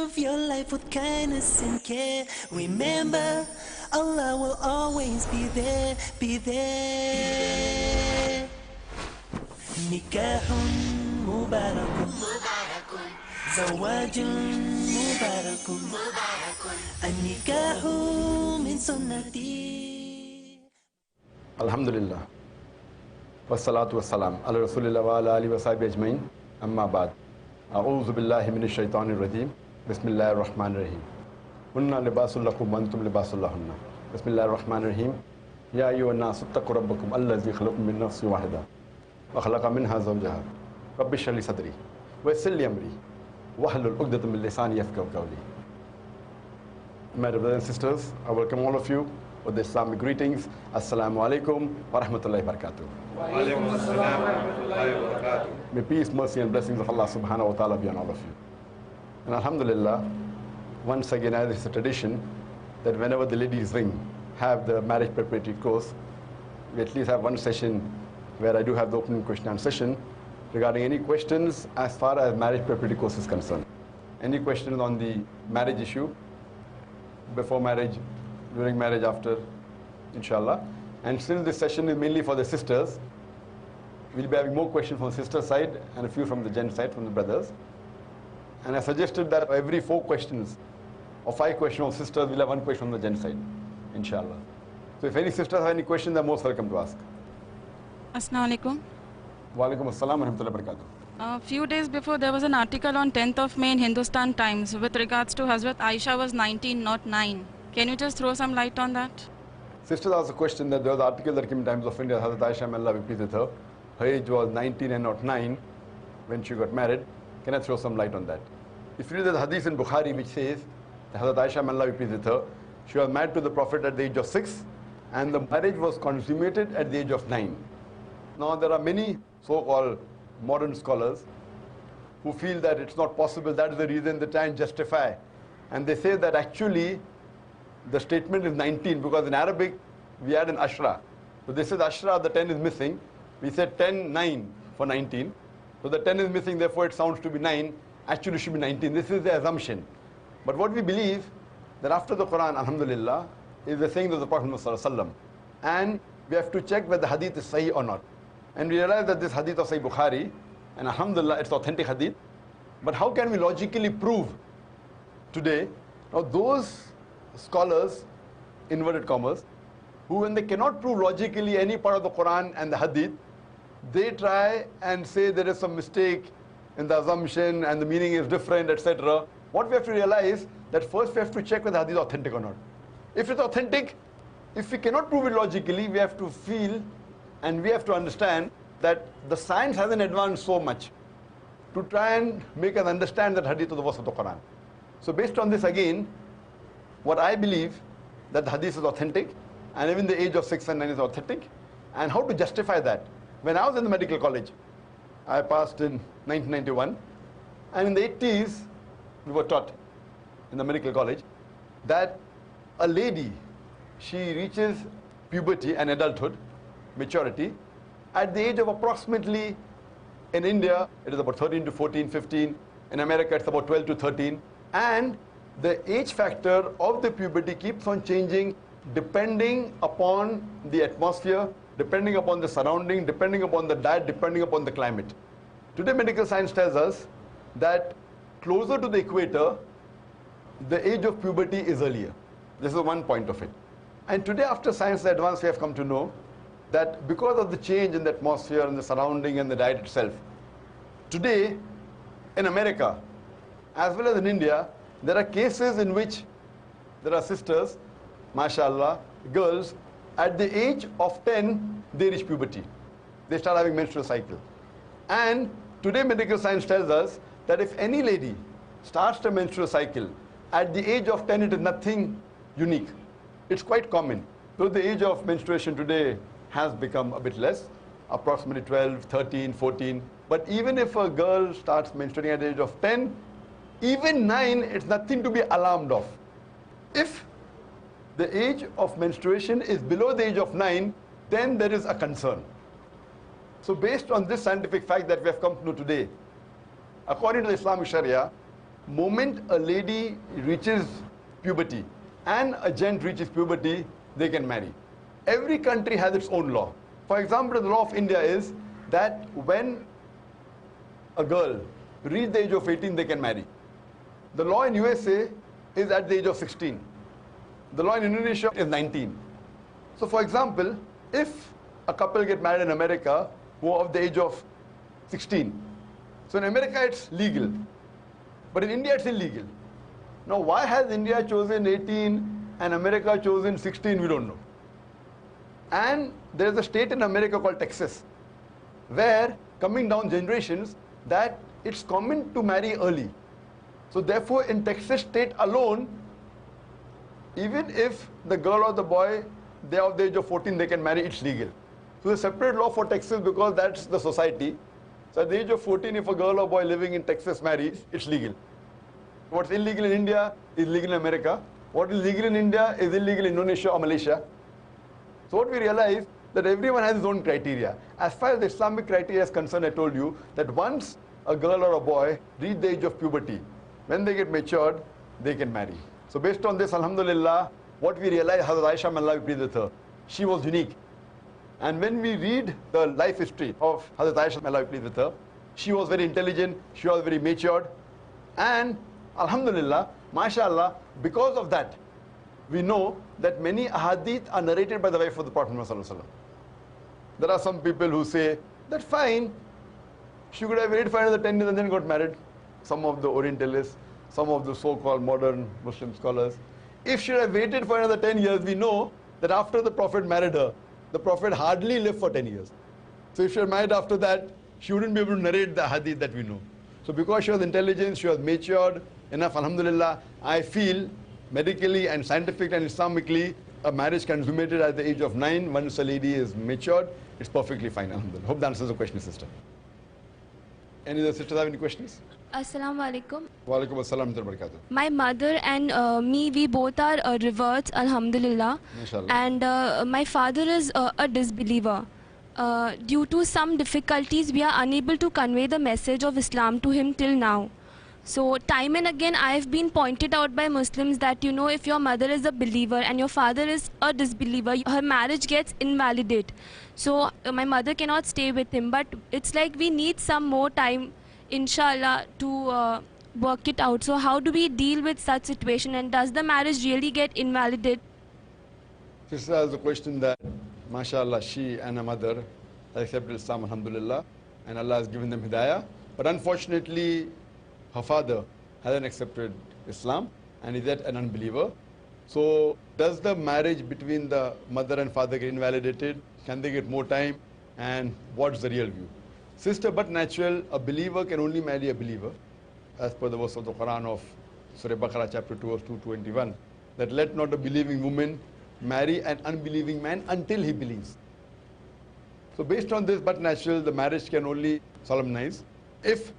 Live your life with kindness and care. Remember, Allah will always be there, be there. نكاح مبارك زواج مبارك النكاح من سنتي. Alhamdulillah. Wassalatu wassalam ala rasulillah wa ala alihi wa sahbihi ajmain. Amma ba'd. A'udhu billahi minash shaitanir rajim. Bismillahir rahmanir rahim. Hunna libasul lakum wa antum libasul lahunna. Bismillahir rahmanir rahim. Ya ayyuhan nasu ittaqu rabbakum allazi khalaqakum min nafsin wahida wa khalaqa minha zawjaha. Rabbi shrah li sadri wa yassir li amri wahlul 'uqdatam min lisani yafqahu qawli. My brothers and sisters, I welcome all of you with the Islamic greetings. Assalamu alaikum wa rahmatullahi wa barakatuh. May peace, mercy and blessings of Allah subhanahu wa ta'ala be on all of you. And alhamdulillah, once again, as it's a tradition that whenever the ladies have the marriage preparatory course, we at least have one session where I do have the opening question and session regarding any questions as far as marriage preparatory course is concerned. Any questions on the marriage issue, before marriage, during marriage, after, inshallah. And since this session is mainly for the sisters, we'll be having more questions from the sister side and a few from the gent side, from the brothers. And I suggested that every 4 questions or 5 questions from sisters, we'll have 1 question from the gent side, inshallah. So if any sisters have any questions, they're most welcome to ask. Assalamu alaikum. Wa alaikum assalam wa rahmatullahi wa barakatuh. A few days before, there was an article on 10th of May in Hindustan Times with regards to Hazrat Aisha was 19, not 9. Can you just throw some light on that? Sisters asked a question that there was an article that came in Times of India, Hazrat Aisha, may Allah be pleased with her. Her age was 19 and not 9 when she got married. Can I throw some light on that? If you read the hadith in Bukhari which says that Hazrat Aisha, may Allah be pleased with her, she was married to the Prophet at the age of 6 and the marriage was consummated at the age of 9. Now there are many so-called modern scholars who feel that it's not possible. That is the reason they try and justify. And they say that actually the statement is 19 because in Arabic we add an ashra. So this is ashra, the 10 is missing. We said 10, 9 for 19. So the 10 is missing, therefore it sounds to be 9. Actually it should be 19. This is the assumption. But what we believe that after the Quran, alhamdulillah, is the saying of the Prophet ﷺ. And we have to check whether the hadith is sahih or not. And we realize that this hadith of Sahih Bukhari, and alhamdulillah, it's authentic hadith. But how can we logically prove today? Now those scholars, inverted commas, who when they cannot prove logically any part of the Quran and the hadith, they try and say there is some mistake in the assumption and the meaning is different, etc. What we have to realize that first we have to check whether the hadith is authentic or not. If it's authentic, if we cannot prove it logically, we have to feel and we have to understand that the science hasn't advanced so much to try and make us understand that hadith of the verse of the Quran. So based on this again, what I believe that the hadith is authentic and even the age of 6 and 9 is authentic, and how to justify that. When I was in the medical college, I passed in 1991, and in the 80s we were taught in the medical college that a lady, she reaches puberty and adulthood, maturity, at the age of approximately, in India it is about 13 to 14, 15, in America it's about 12 to 13, and the age factor of the puberty keeps on changing depending upon the atmosphere, depending upon the surrounding, depending upon the diet, depending upon the climate. Today medical science tells us that closer to the equator, the age of puberty is earlier. This is one point of it. And today after science advance, we have come to know that because of the change in the atmosphere and the surrounding and the diet itself, today in America as well as in India, there are cases in which there are sisters, mashallah, girls, at the age of 10, they reach puberty. They start having menstrual cycle. And today medical science tells us that if any lady starts the menstrual cycle at the age of 10, it is nothing unique. It's quite common. Though the age of menstruation today has become a bit less, approximately 12, 13, 14. But even if a girl starts menstruating at the age of 10, even 9, it's nothing to be alarmed of. If the age of menstruation is below the age of 9, then there is a concern. So based on this scientific fact that we have come to know today, according to the Islamic Sharia, moment a lady reaches puberty and a gent reaches puberty, they can marry. Every country has its own law. For example, the law of India is that when a girl reaches the age of 18, they can marry. The law in USA is at the age of 16. The law in Indonesia is 19. So for example, if a couple get married in America who are of the age of 16, so in America it's legal, but in India it's illegal. Now why has India chosen 18 and America chosen 16, we don't know. And there is a state in America called Texas, where coming down generations that it's common to marry early. So therefore in Texas state alone, even if the girl or the boy, they are of the age of 14, they can marry, it's legal. So there's a separate law for Texas because that's the society. So at the age of 14, if a girl or boy living in Texas marries, it's legal. What's illegal in India is legal in America. What is legal in India is illegal in Indonesia or Malaysia. So what we realize that everyone has his own criteria. As far as the Islamic criteria is concerned, I told you that once a girl or a boy reach the age of puberty, when they get matured, they can marry. So based on this, alhamdulillah, what we realize, Hazrat Aisha, may Allah be pleased with her, she was unique. And when we read the life history of Hazrat Aisha, may Allah be pleased with her, she was very intelligent, she was very matured, and alhamdulillah, mashallah, because of that, we know that many ahadith are narrated by the wife of the Prophet Muhammad. There are some people who say, that's fine, she could have waited for another 10 years and then got married. Some of the Orientalists, some of the so-called modern Muslim scholars. If she had waited for another 10 years, we know that after the Prophet married her, the Prophet hardly lived for 10 years. So if she had married after that, she wouldn't be able to narrate the hadith that we know. So because she was intelligent, she was matured enough, alhamdulillah, I feel medically and scientifically and Islamically, a marriage consummated at the age of 9, once a lady is matured, it's perfectly fine, alhamdulillah. Hope that answers the question, sister. Any other sisters have any questions? Assalamu alaikum. Wa alaikum assalam wa barakatuh. My mother and me, we both are reverts, alhamdulillah. Mashallah. And my father is a disbeliever. Due to some difficulties, we are unable to convey the message of Islam to him till now. So time and again, I have been pointed out by Muslims that, you know, if your mother is a believer and your father is a disbeliever, her marriage gets invalidate. So my mother cannot stay with him. But it's like we need some more time, inshallah, to work it out. So how do we deal with such situation, and does the marriage really get invalidated? Sister has a question that, mashallah, she and her mother have accepted Islam, alhamdulillah, and Allah has given them hidayah. But unfortunately, her father hasn't accepted Islam and is yet an unbeliever. So does the marriage between the mother and father get invalidated? Can they get more time? And what's the real view? Sister, but natural, a believer can only marry a believer, as per the verse of the Quran of Surah Baqarah chapter 2 verse 221, that let not a believing woman marry an unbelieving man until he believes. So based on this, but natural, the marriage can only solemnize if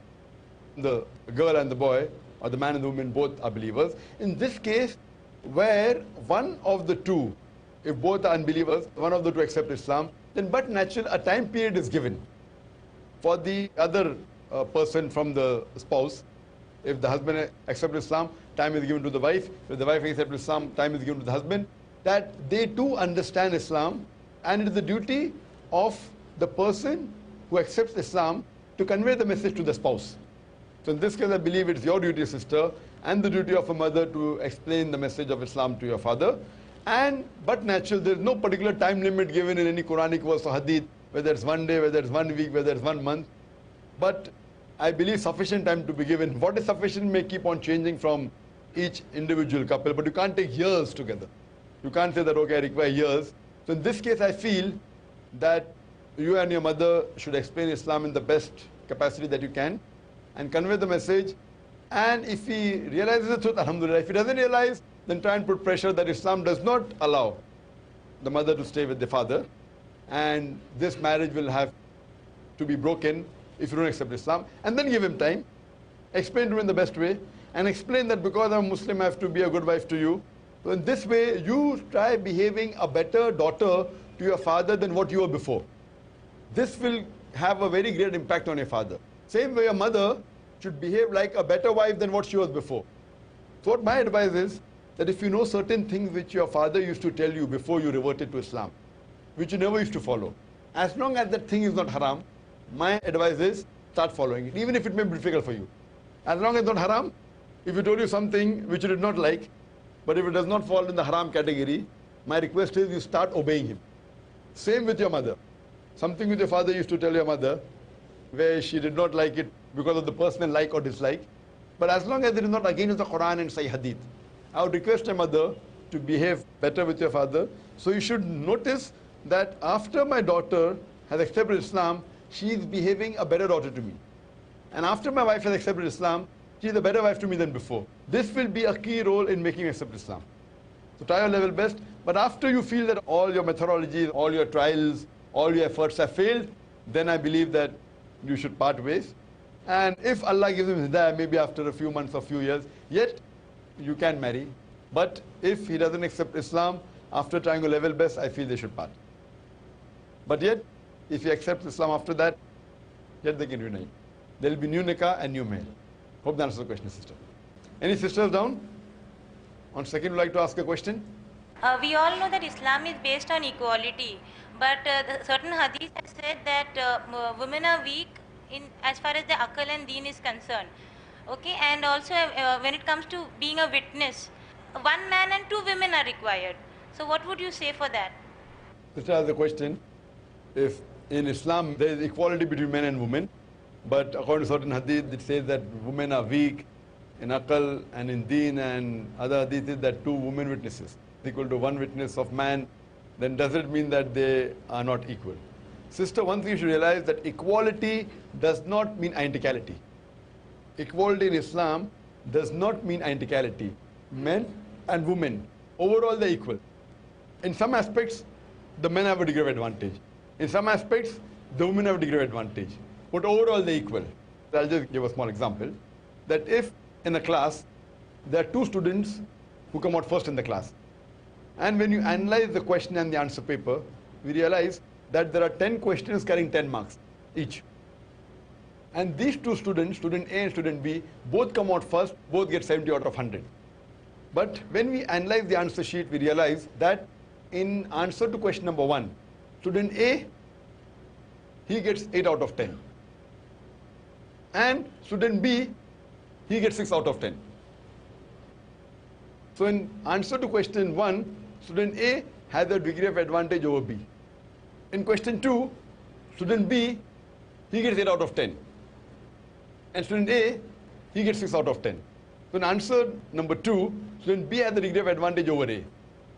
the girl and the boy, or the man and the woman, both are believers. In this case, where one of the two, if both are unbelievers, one of the two accept Islam, then but natural, a time period is given for the other person from the spouse. If the husband accepts Islam, time is given to the wife. If the wife accepts Islam, time is given to the husband. That they too understand Islam, and it is the duty of the person who accepts Islam to convey the message to the spouse. So in this case, I believe it's your duty, sister, and the duty of a mother to explain the message of Islam to your father. And but natural, there is no particular time limit given in any Quranic verse or hadith, whether it's 1 day, whether it's 1 week, whether it's 1 month. But I believe sufficient time to be given. What is sufficient may keep on changing from each individual couple, but you can't take years together. You can't say that, okay, I require years. So in this case, I feel that you and your mother should explain Islam in the best capacity that you can and convey the message. And if he realizes the truth, alhamdulillah. If he doesn't realize, then try and put pressure that Islam does not allow the mother to stay with the father. And this marriage will have to be broken if you don't accept Islam. And then give him time. Explain to him in the best way. And explain that because I'm a Muslim, I have to be a good wife to you. So in this way, you try behaving a better daughter to your father than what you were before. This will have a very great impact on your father. Same way your mother, should behave like a better wife than what she was before. So what my advice is, that if you know certain things which your father used to tell you before you reverted to Islam, which you never used to follow, as long as that thing is not haram, my advice is start following it, even if it may be difficult for you. As long as it's not haram, if he told you something which you did not like, but if it does not fall in the haram category, my request is you start obeying him. Same with your mother. Something with your father used to tell your mother, where she did not like it because of the personal like or dislike. But as long as it is not against the Quran and Sahih Hadith, I would request your mother to behave better with your father. So you should notice that after my daughter has accepted Islam, she is behaving a better daughter to me. And after my wife has accepted Islam, she is a better wife to me than before. This will be a key role in making her accept Islam. So try your level best. But after you feel that all your methodologies, all your trials, all your efforts have failed, then I believe that you should part ways. And if Allah gives him hidayah, maybe after a few months or few years, yet you can marry. But if he doesn't accept Islam, after trying your level best, I feel they should part. But yet, if he accepts Islam after that, yet they can reunite. There will be new nikah and new male. Hope that answers the question, sister. Any sisters down? On second, would like to ask a question? We all know that Islam is based on equality, but certain hadith has said that women are weak in as far as the akal and deen is concerned. Okay, and also when it comes to being a witness, one man and two women are required. So what would you say for that? Sister has a question. If in Islam there is equality between men and women, but according to certain hadith it says that women are weak in akal and in deen, and other hadith is that two women witnesses equal to one witness of man, then does it mean that they are not equal? Sister, one thing you should realize, that equality does not mean identicality. Equality in Islam does not mean identicality. Men and women, overall they're equal. In some aspects, the men have a degree of advantage. In some aspects, the women have a degree of advantage. But overall they're equal. I'll just give a small example. That if in a class, there are two students who come out first in the class, and when you analyze the question and the answer paper, we realize that there are 10 questions carrying 10 marks each. And these two students, student A and student B, both come out first, both get 70 out of 100. But when we analyze the answer sheet, we realize that in answer to question number 1, student A, he gets 8 out of 10. And student B, he gets 6 out of 10. So in answer to question 1, student A has a degree of advantage over B. In question 2, student B, he gets 8 out of 10. And student A, he gets 6 out of 10. So in answer number 2, student B has a degree of advantage over A.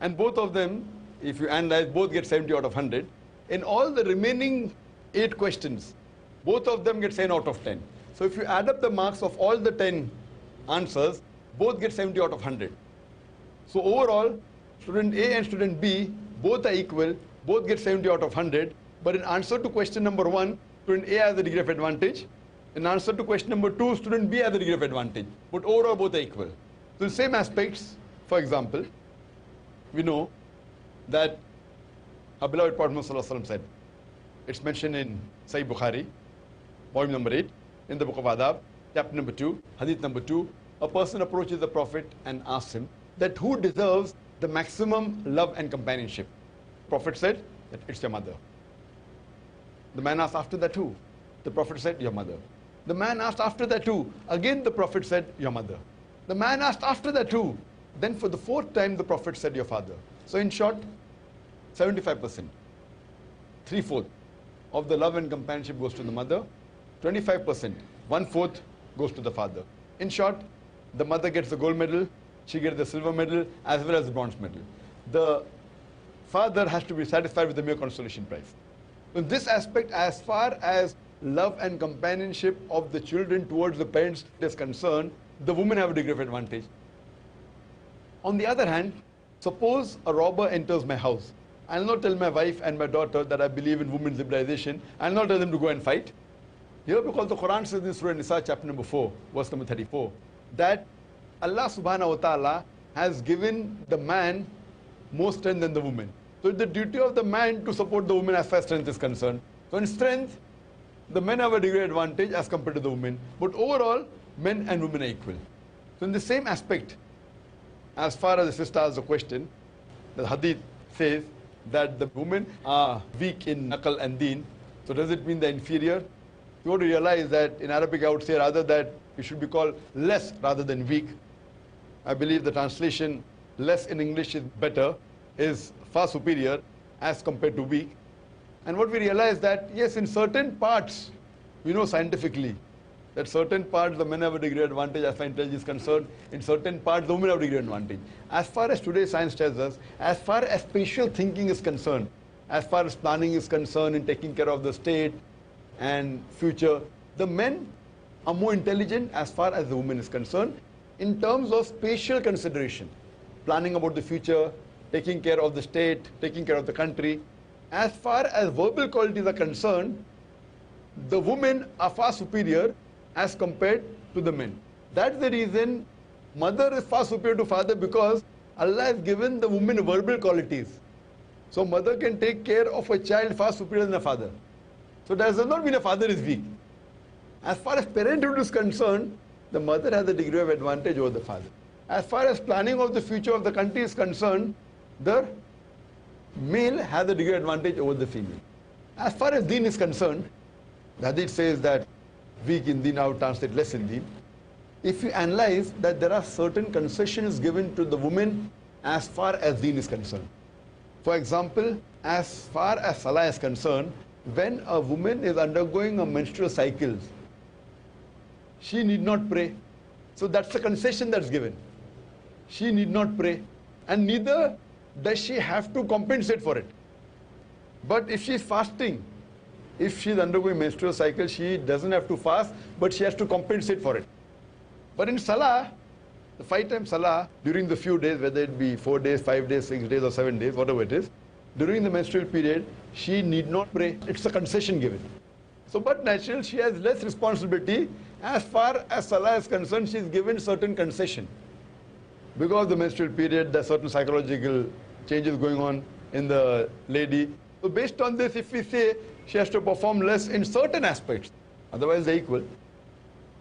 And both of them, if you analyze, both get 70 out of 100. In all the remaining 8 questions, both of them get 10 out of 10. So if you add up the marks of all the 10 answers, both get 70 out of 100. So overall, student A and student B, both are equal, both get 70 out of 100. But in answer to question number 1, student A has a degree of advantage. In answer to question number 2, student B has a degree of advantage. But overall, both are equal. So in the same aspects, for example, we know that our beloved Prophet Muhammad said, it's mentioned in Sahih Bukhari, volume number 8, in the book of Adab, chapter number 2, hadith number 2, a person approaches the Prophet and asks him that who deserves the maximum love and companionship. Prophet said that it's your mother. The man asked after that who? The Prophet said, your mother. The man asked after that who? Again the Prophet said, your mother. The man asked after that who? Then for the 4th time the Prophet said, your father. So in short, 75%, 3/4 of the love and companionship goes to the mother, 25%, 1/4 goes to the father. In short, the mother gets the gold medal, she gets the silver medal as well as the bronze medal. The father has to be satisfied with the mere consolation prize. In this aspect, as far as love and companionship of the children towards the parents is concerned, the women have a degree of advantage. On the other hand, suppose a robber enters my house. I'll not tell my wife and my daughter that I believe in women's liberalization. I'll not tell them to go and fight. Here, because the Quran says in Surah Nisa, chapter number 4, verse number 34, that Allah subhanahu wa ta'ala has given the man more strength than the woman. So it's the duty of the man to support the woman as far as strength is concerned. So in strength, the men have a degree advantage as compared to the women. But overall, men and women are equal. So in the same aspect, as far as the sister asks the question, the hadith says that the women are weak in naql and deen. So does it mean they're inferior? You want to realize that in Arabic I would say rather that it should be called less rather than weak. I believe the translation less in English is better, is far superior as compared to weak. And what we realize that, yes, in certain parts, we know scientifically that certain parts the men have a degree advantage as far as intelligence is concerned, in certain parts the women have a degree advantage. As far as today's science tells us, as far as spatial thinking is concerned, as far as planning is concerned in taking care of the state and future, the men are more intelligent as far as the women is concerned in terms of spatial consideration, planning about the future, taking care of the state, taking care of the country. As far as verbal qualities are concerned, the women are far superior as compared to the men. That's the reason mother is far superior to father, because Allah has given the woman verbal qualities. So mother can take care of a child far superior than a father. So that does not mean a father is weak. As far as parenthood is concerned, the mother has a degree of advantage over the father. As far as planning of the future of the country is concerned, the male has a degree advantage over the female. As far as deen is concerned, the hadith says that weak in deen, I would translate less in deen. If you analyze that there are certain concessions given to the women as far as deen is concerned. For example, as far as salah is concerned, when a woman is undergoing a menstrual cycle, she need not pray. So that's the concession that's given. She need not pray, and neither does she have to compensate for it. But if she is fasting, if she is undergoing menstrual cycle, she doesn't have to fast, but she has to compensate for it. But in salah, the 5-time salah, during the few days, whether it be 4 days, 5 days, 6 days, or 7 days, whatever it is, during the menstrual period, she need not pray. It's a concession given. So, but naturally, she has less responsibility. As far as salah is concerned, she is given certain concession. Because of the menstrual period, there are certain psychological changes going on in the lady. So based on this, if we say she has to perform less in certain aspects, otherwise they're equal.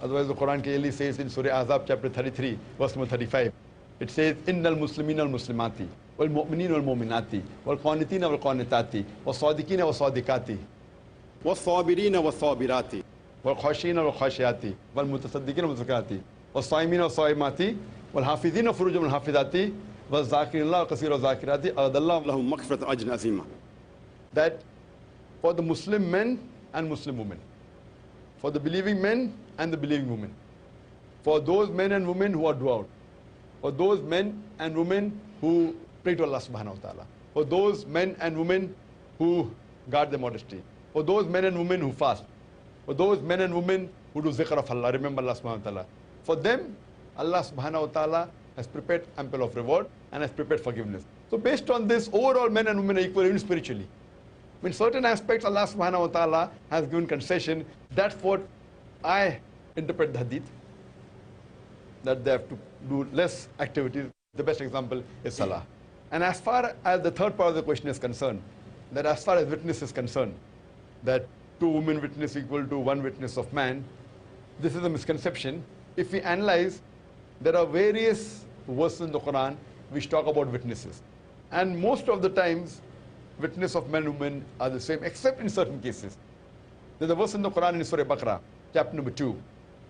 Otherwise the Quran clearly says in Surah Ahzab chapter 33, verse number 35, it says, Innal Muslimina wal Muslimati, wal Mu'minina wal Mu'minati, wal Qanitina wal Qanitati, wal Sadiqina wal Sadiqati, wal Sabirina wal Sabirati, wal Khashina wal Khashiati, wal Mutasaddiqina wal Zakati, wal Saimina wal Saimati, wal Hafidina furujum wal Hafidati, wal Zakirina wal Kasira wal Zakirati, Adallahu lahum maghfiratan ajran azima. That for the Muslim men and Muslim women, for the believing men and the believing women, for those men and women who are devout, for those men and women who pray to Allah subhanahu wa ta'ala, for those men and women who guard their modesty, for those men and women who fast, for those men and women who do zikr of Allah, remember Allah subhanahu wa ta'ala. For them, Allah subhanahu wa ta'ala has prepared ample of reward and has prepared forgiveness. So based on this, overall men and women are equal even spiritually. In certain aspects, Allah subhanahu wa ta'ala has given concession. That's what I interpret the hadith, that they have to do less activities. The best example is salah. And as far as the third part of the question is concerned, that as far as witness is concerned, that 2 women witness equal to 1 witness of man, this is a misconception. If we analyze, there are various verses in the Quran which talk about witnesses. And most of the times, witness of men and women are the same, except in certain cases. There's a verse in the Quran in Surah Baqarah, chapter number 2,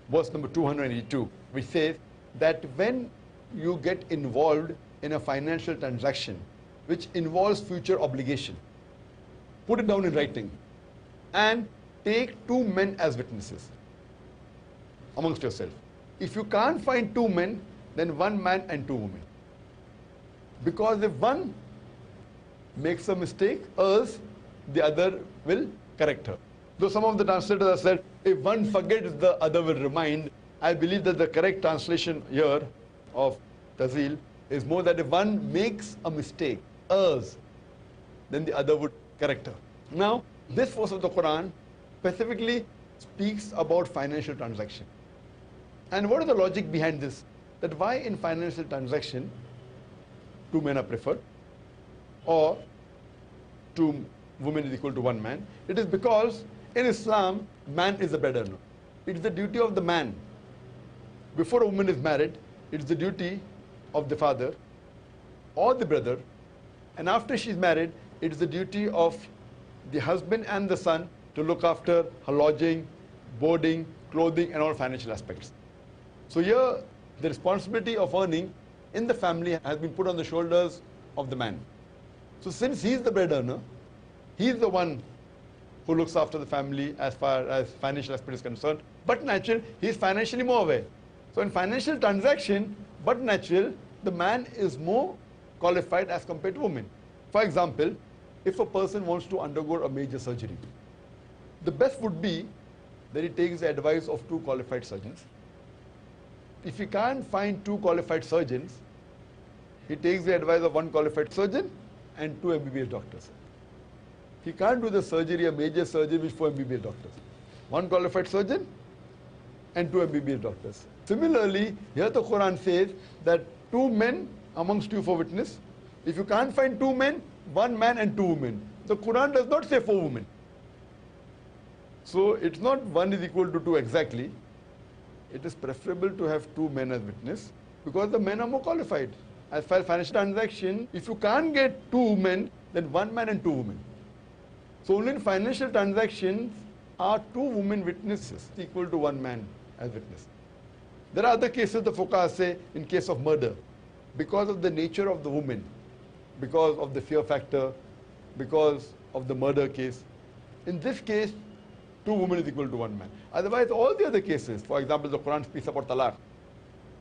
verse number 282, which says that when you get involved in a financial transaction which involves future obligation, put it down in writing and take 2 men as witnesses amongst yourself. If you can't find 2 men, then 1 man and 2 women. Because if one makes a mistake, else the other will correct her. Though some of the translators have said, if one forgets, the other will remind. I believe that the correct translation here of Tazil is more that if one makes a mistake, else, then the other would correct her. Now, this verse of the Quran specifically speaks about financial transaction. And what is the logic behind this? That why in financial transaction 2 men are preferred, or 2 women is equal to 1 man? It is because in Islam, man is the breadwinner. It's the duty of the man. Before a woman is married, it's the duty of the father or the brother, and after she's married, it's the duty of the husband and the son to look after her lodging, boarding, clothing, and all financial aspects. So here, the responsibility of earning in the family has been put on the shoulders of the man. So since he's the breadwinner, he's the one who looks after the family as far as financial aspect is concerned, but natural, he's financially more aware. So in financial transaction, but natural, the man is more qualified as compared to women. For example, if a person wants to undergo a major surgery, the best would be that he takes the advice of 2 qualified surgeons. If he can't find 2 qualified surgeons, he takes the advice of 1 qualified surgeon and 2 MBBS doctors. He can't do the surgery, a major surgery with 4 MBBS doctors. 1 qualified surgeon and 2 MBBS doctors. Similarly, here the Quran says that 2 men amongst you for witness. If you can't find 2 men, 1 man and 2 women. The Quran does not say 4 women. So it's not 1 is equal to 2 exactly. It is preferable to have 2 men as witness because the men are more qualified. As far as financial transaction, if you can't get 2 men, then 1 man and 2 women. So only in financial transactions are 2 women witnesses equal to 1 man as witness. There are other cases the fuqaha say in case of murder, because of the nature of the woman, because of the fear factor, because of the murder case. In this case, 2 women is equal to 1 man. Otherwise, all the other cases, for example, the Quran speaks about talaq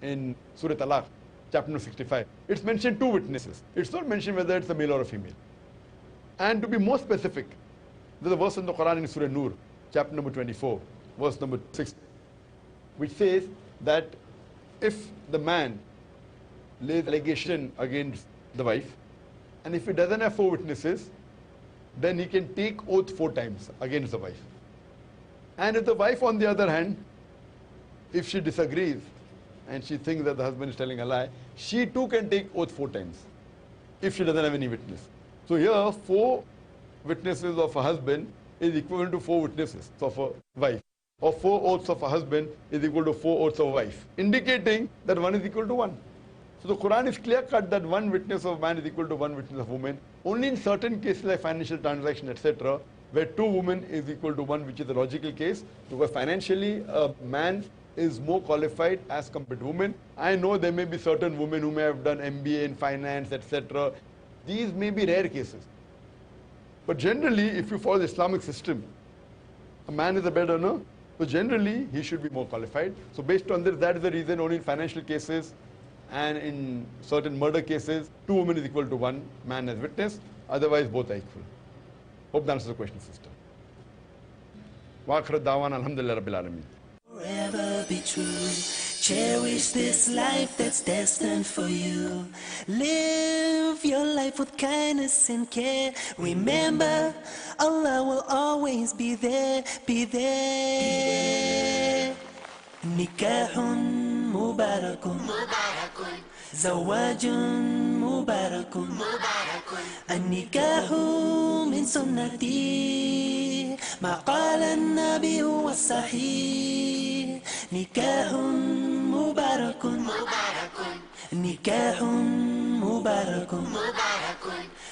in Surah Talaq, chapter number 65. It's mentioned 2 witnesses. It's not mentioned whether it's a male or a female. And to be more specific, there's a verse in the Quran in Surah Nur, chapter number 24, verse number 6, which says that if the man lays allegation against the wife, and if he doesn't have 4 witnesses, then he can take oath 4 times against the wife. And if the wife, on the other hand, if she disagrees and she thinks that the husband is telling a lie, she too can take oath 4 times if she doesn't have any witness. So here, 4 witnesses of a husband is equivalent to 4 witnesses of a wife, or 4 oaths of a husband is equal to 4 oaths of a wife, indicating that 1 is equal to 1. So the Quran is clear cut that 1 witness of man is equal to 1 witness of woman. Only in certain cases like financial transaction, etc., where 2 women is equal to 1, which is a logical case, because financially a man is more qualified as compared to women. I know there may be certain women who may have done MBA in finance, etc. These may be rare cases. But generally, if you follow the Islamic system, a man is a breadwinner, so generally he should be more qualified. So based on this, that is the reason only in financial cases and in certain murder cases, 2 women is equal to 1 man as witness, otherwise both are equal. Hope that answers the question, sister. Wa akhir da'wana alhamdulillah rabbil alameen. Forever be true. Cherish this life that's destined for you. Live your life with kindness and care. Remember, Allah will always be there, be there. Nikahun mubarakun, zawajun mubarakun, النكاح من سنتي ما قال النبي والصحيح نكاح مبارك نكاح مبارك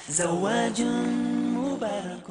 زواج مبارك